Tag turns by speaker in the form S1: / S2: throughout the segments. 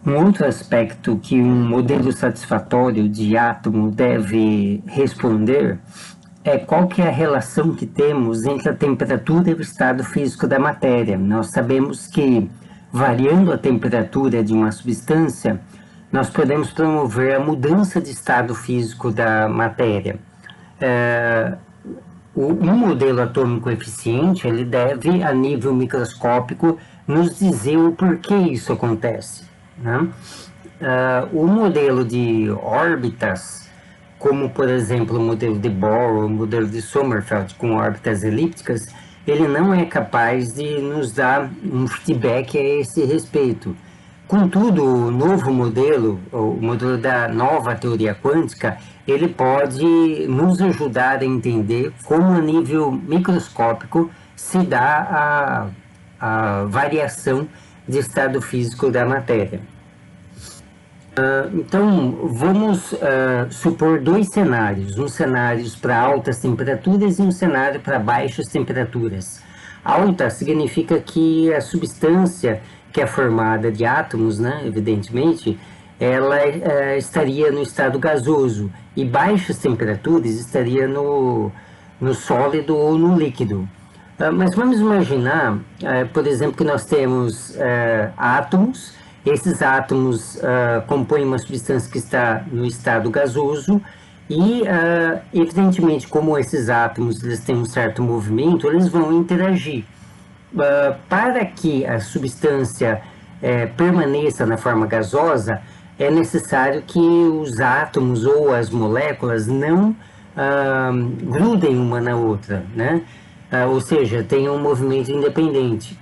S1: Um outro aspecto que um modelo satisfatório de átomo deve responder é qual que é a relação que temos entre a temperatura e o estado físico da matéria. Nós sabemos que, variando a temperatura de uma substância, nós podemos promover a mudança de estado físico da matéria. Um modelo atômico eficiente, ele deve, a nível microscópico, nos dizer o porquê isso acontece, né? O modelo de órbitas, como por exemplo o modelo de Bohr, o modelo de Sommerfeld com órbitas elípticas, ele não é capaz de nos dar um feedback a esse respeito. Contudo, o novo modelo, o modelo da nova teoria quântica, ele pode nos ajudar a entender como a nível microscópico se dá a variação de estado físico da matéria. Então, vamos supor dois cenários, um cenário para altas temperaturas e um cenário para baixas temperaturas. Alta significa que a substância que é formada de átomos, né, evidentemente, ela estaria no estado gasoso, e baixas temperaturas estaria no sólido ou no líquido. Mas vamos imaginar, por exemplo, que nós temos átomos. Esses átomos compõem uma substância que está no estado gasoso e, evidentemente, como esses átomos eles têm um certo movimento, eles vão interagir. Para que a substância permaneça na forma gasosa, é necessário que os átomos ou as moléculas não grudem uma na outra, né? Ou seja, tenham um movimento independente.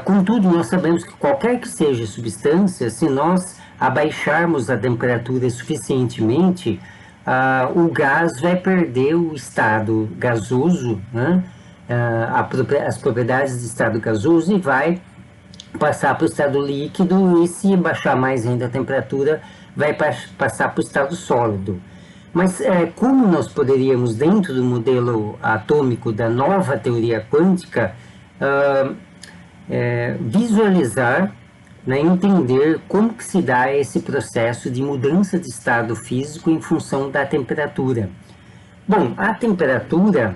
S1: Contudo, nós sabemos que qualquer que seja a substância, se nós abaixarmos a temperatura suficientemente, o gás vai perder o estado gasoso, né? As propriedades de estado gasoso, e vai passar para o estado líquido, e se baixar mais ainda a temperatura, vai passar para o estado sólido. Mas como nós poderíamos, dentro do modelo atômico da nova teoria quântica, visualizar, né, entender como que se dá esse processo de mudança de estado físico em função da temperatura? Bom, a temperatura,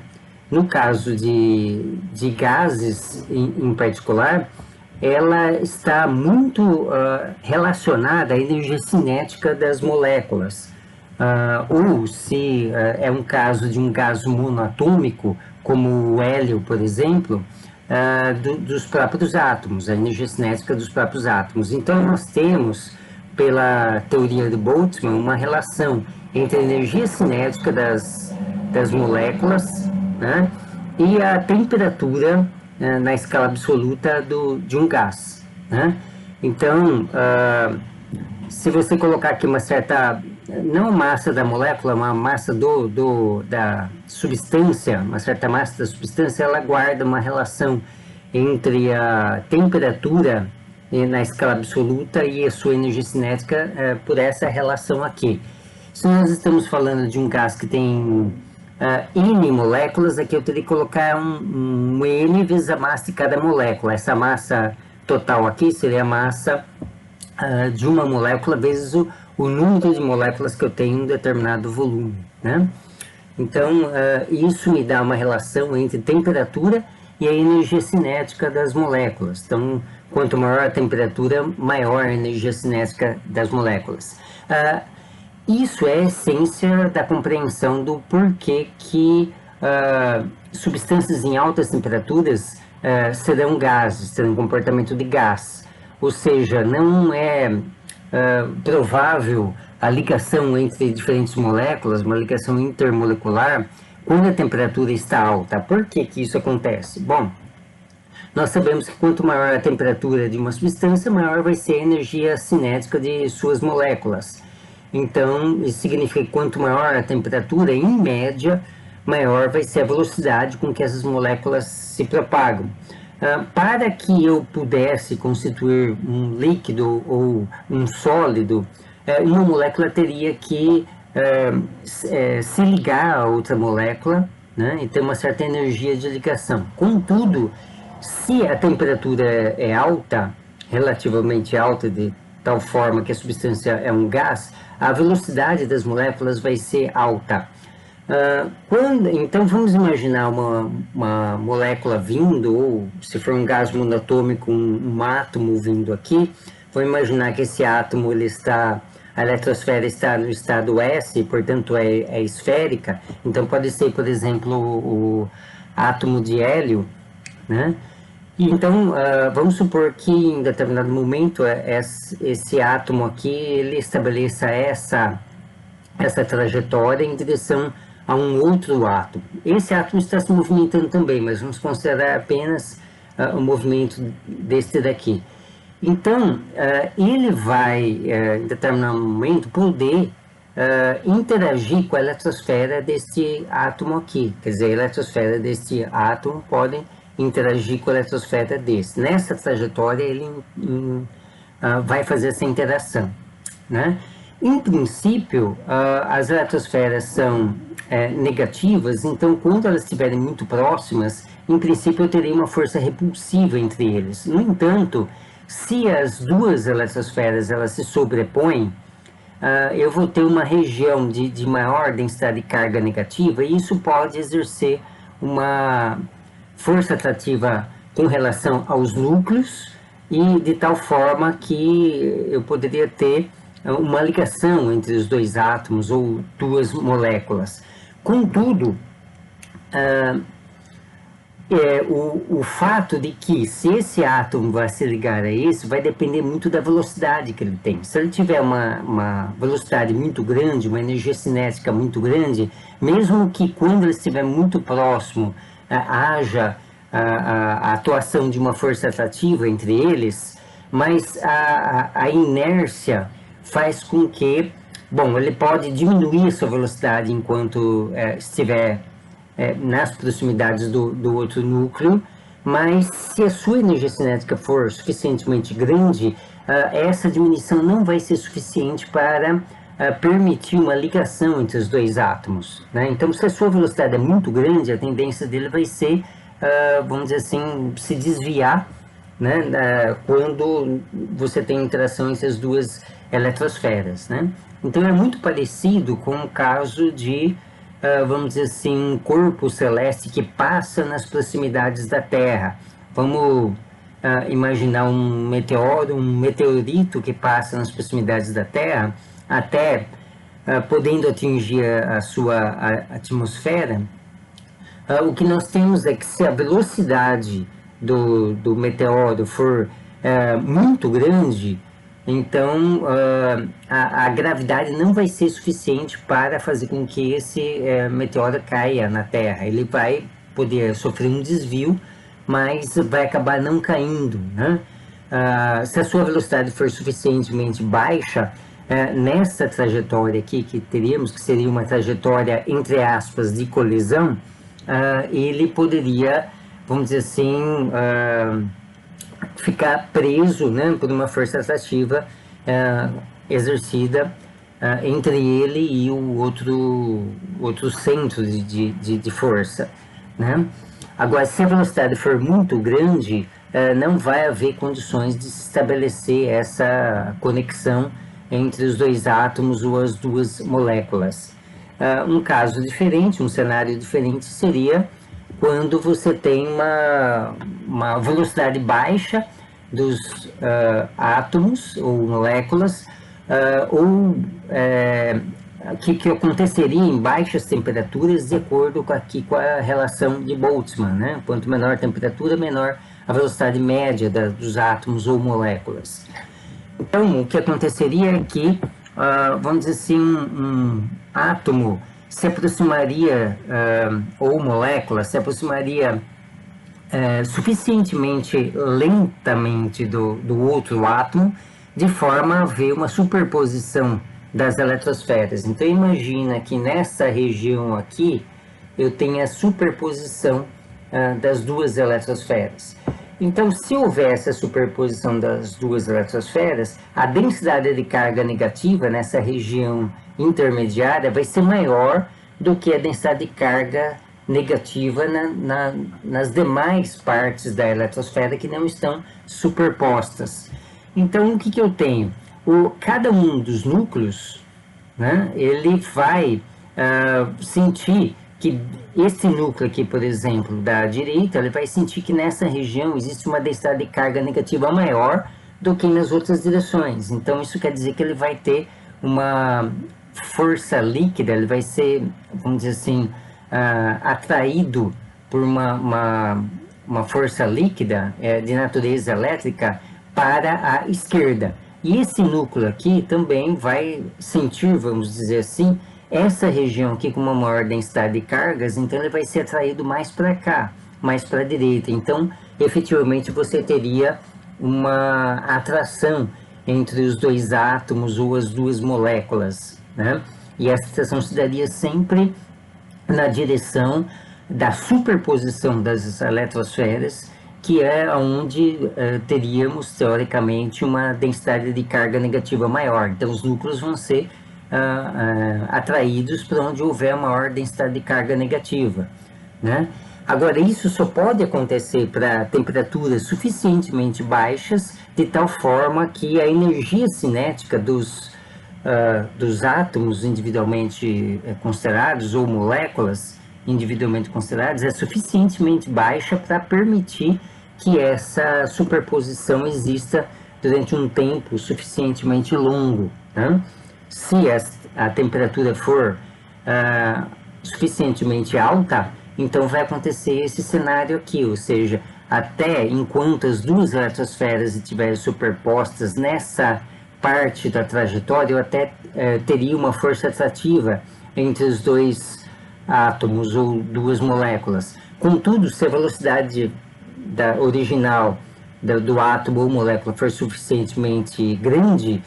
S1: no caso de gases em particular, ela está muito relacionada à energia cinética das moléculas. Ou se é um caso de um gás monoatômico, como o hélio, por exemplo, dos próprios átomos, a energia cinética dos próprios átomos. Então, nós temos, pela teoria de Boltzmann, uma relação entre a energia cinética das moléculas, né, e a temperatura na escala absoluta de um gás, né? Então, se você colocar aqui uma certa, não massa da molécula, uma massa da substância, uma certa massa da substância, ela guarda uma relação entre a temperatura na escala absoluta e a sua energia cinética por essa relação aqui. Se nós estamos falando de um gás que tem N moléculas, aqui eu teria que colocar um N vezes a massa de cada molécula. Essa massa total aqui seria a massa de uma molécula vezes o número de moléculas que eu tenho em um determinado volume, né? Então, isso me dá uma relação entre temperatura e a energia cinética das moléculas. Então, quanto maior a temperatura, maior a energia cinética das moléculas. Isso é a essência da compreensão do porquê que substâncias em altas temperaturas serão gases, terão comportamento de gás. Ou seja, não é provável a ligação entre diferentes moléculas, uma ligação intermolecular, quando a temperatura está alta. Por que que isso acontece? Bom, nós sabemos que quanto maior a temperatura de uma substância, maior vai ser a energia cinética de suas moléculas. Então, isso significa que quanto maior a temperatura, em média, maior vai ser a velocidade com que essas moléculas se propagam. Para que eu pudesse constituir um líquido ou um sólido, uma molécula teria que se ligar a outra molécula, né, e ter uma certa energia de ligação. Contudo, se a temperatura é alta, relativamente alta, tal forma que a substância é um gás, a velocidade das moléculas vai ser alta. Então vamos imaginar uma molécula vindo, ou se for um gás monatômico, um átomo vindo aqui. Vamos imaginar que esse átomo a eletrosfera está no estado S, portanto é esférica. Então pode ser, por exemplo, o átomo de hélio, né? Então vamos supor que em determinado momento esse átomo aqui ele estabeleça essa trajetória em direção a um outro átomo. Esse átomo está se movimentando também, mas vamos considerar apenas o movimento deste daqui. Então, ele vai, em determinado momento, poder interagir com a eletrosfera deste átomo aqui. Quer dizer, a eletrosfera deste átomo pode interagir com a eletrosfera desse. Nessa trajetória, ele vai fazer essa interação, né? Em princípio, as eletrosferas são negativas, então quando elas estiverem muito próximas, em princípio eu terei uma força repulsiva entre eles. No entanto, se as duas eletrosferas elas se sobrepõem, eu vou ter uma região de maior densidade de carga negativa, e isso pode exercer uma força atrativa com relação aos núcleos, e de tal forma que eu poderia ter uma ligação entre os dois átomos ou duas moléculas. Contudo, o fato de que se esse átomo vai se ligar a esse vai depender muito da velocidade que ele tem. Se ele tiver uma velocidade muito grande, uma energia cinética muito grande, mesmo que quando ele estiver muito próximo haja a atuação de uma força atrativa entre eles, mas a inércia faz com que, bom, ele pode diminuir a sua velocidade enquanto estiver nas proximidades do outro núcleo, mas se a sua energia cinética for suficientemente grande, essa diminuição não vai ser suficiente para permitir uma ligação entre os dois átomos, né? Então, se a sua velocidade é muito grande, a tendência dele vai ser, vamos dizer assim, se desviar, né, quando você tem interação entre as duas eletrosferas, né? Então é muito parecido com o caso de, vamos dizer assim, um corpo celeste que passa nas proximidades da Terra. Vamos imaginar um meteoro, um meteorito que passa nas proximidades da Terra, até podendo atingir a sua atmosfera. O que nós temos é que se a velocidade do meteoro for muito grande, então a gravidade não vai ser suficiente para fazer com que esse meteoro caia na Terra. Ele vai poder sofrer um desvio, mas vai acabar não caindo, né? Se a sua velocidade for suficientemente baixa, nessa trajetória aqui que teríamos, que seria uma trajetória, entre aspas, de colisão, ele poderia, vamos dizer assim, ficar preso, né, por uma força atrativa exercida entre ele e o outro centro de força, né? Agora, se a velocidade for muito grande, não vai haver condições de se estabelecer essa conexão entre os dois átomos ou as duas moléculas. Um caso diferente, um cenário diferente seria quando você tem uma velocidade baixa dos átomos ou moléculas, que aconteceria em baixas temperaturas de acordo com a relação de Boltzmann, né? Quanto menor a temperatura, menor a velocidade média dos átomos ou moléculas. Então, o que aconteceria é que, vamos dizer assim, um átomo se aproximaria, ou molécula se aproximaria suficientemente lentamente do outro átomo, de forma a haver uma superposição das eletrosferas. Então, imagina que nessa região aqui, eu tenho a superposição das duas eletrosferas. Então, se houver essa superposição das duas eletrosferas, a densidade de carga negativa nessa região intermediária vai ser maior do que a densidade de carga negativa nas demais partes da eletrosfera que não estão superpostas. Então, o que eu tenho? cada um dos núcleos, né, ele vai sentir que esse núcleo aqui, por exemplo, da direita, ele vai sentir que nessa região existe uma densidade de carga negativa maior do que nas outras direções. Então, isso quer dizer que ele vai ter uma força líquida, ele vai ser, vamos dizer assim, atraído por uma força líquida de natureza elétrica para a esquerda. E esse núcleo aqui também vai sentir, vamos dizer assim, essa região aqui com uma maior densidade de cargas, então ele vai ser atraído mais para cá, mais para a direita. Então, efetivamente, você teria uma atração entre os dois átomos ou as duas moléculas, né? E essa atração se daria sempre na direção da superposição das eletrosferas, que é onde teríamos, teoricamente, uma densidade de carga negativa maior. Então, os núcleos vão ser atraídos para onde houver maior densidade de carga negativa, né? Agora, isso só pode acontecer para temperaturas suficientemente baixas, de tal forma que a energia cinética dos átomos individualmente considerados, ou moléculas individualmente consideradas, é suficientemente baixa para permitir que essa superposição exista durante um tempo suficientemente longo, né? Se a temperatura for suficientemente alta, então vai acontecer esse cenário aqui, ou seja, até enquanto as duas eletrosferas estiverem superpostas nessa parte da trajetória, eu até teria uma força atrativa entre os dois átomos ou duas moléculas. Contudo, se a velocidade original do átomo ou molécula for suficientemente grande,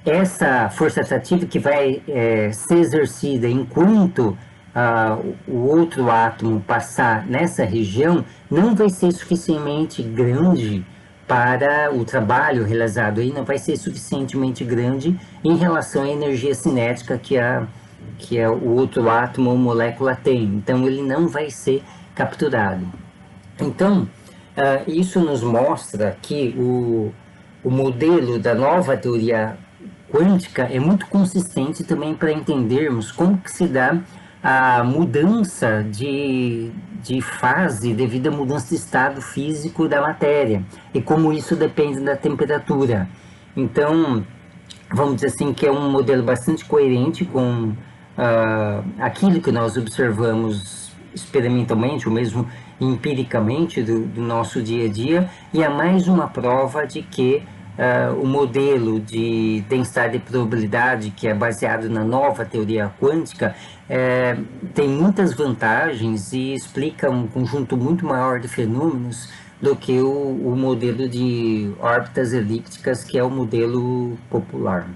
S1: essa força atrativa que vai ser exercida enquanto o outro átomo passar nessa região não vai ser suficientemente grande para o trabalho realizado aí, não vai ser suficientemente grande em relação à energia cinética que o outro átomo ou molécula tem. Então, ele não vai ser capturado. Então, isso nos mostra que o modelo da nova teoria quântica é muito consistente também para entendermos como que se dá a mudança de fase devido à mudança de estado físico da matéria e como isso depende da temperatura. Então, vamos dizer assim que é um modelo bastante coerente com aquilo que nós observamos experimentalmente ou mesmo empiricamente do nosso dia a dia, e é mais uma prova de que o modelo de densidade e probabilidade, que é baseado na nova teoria quântica, tem muitas vantagens e explica um conjunto muito maior de fenômenos do que o modelo de órbitas elípticas, que é o modelo popular.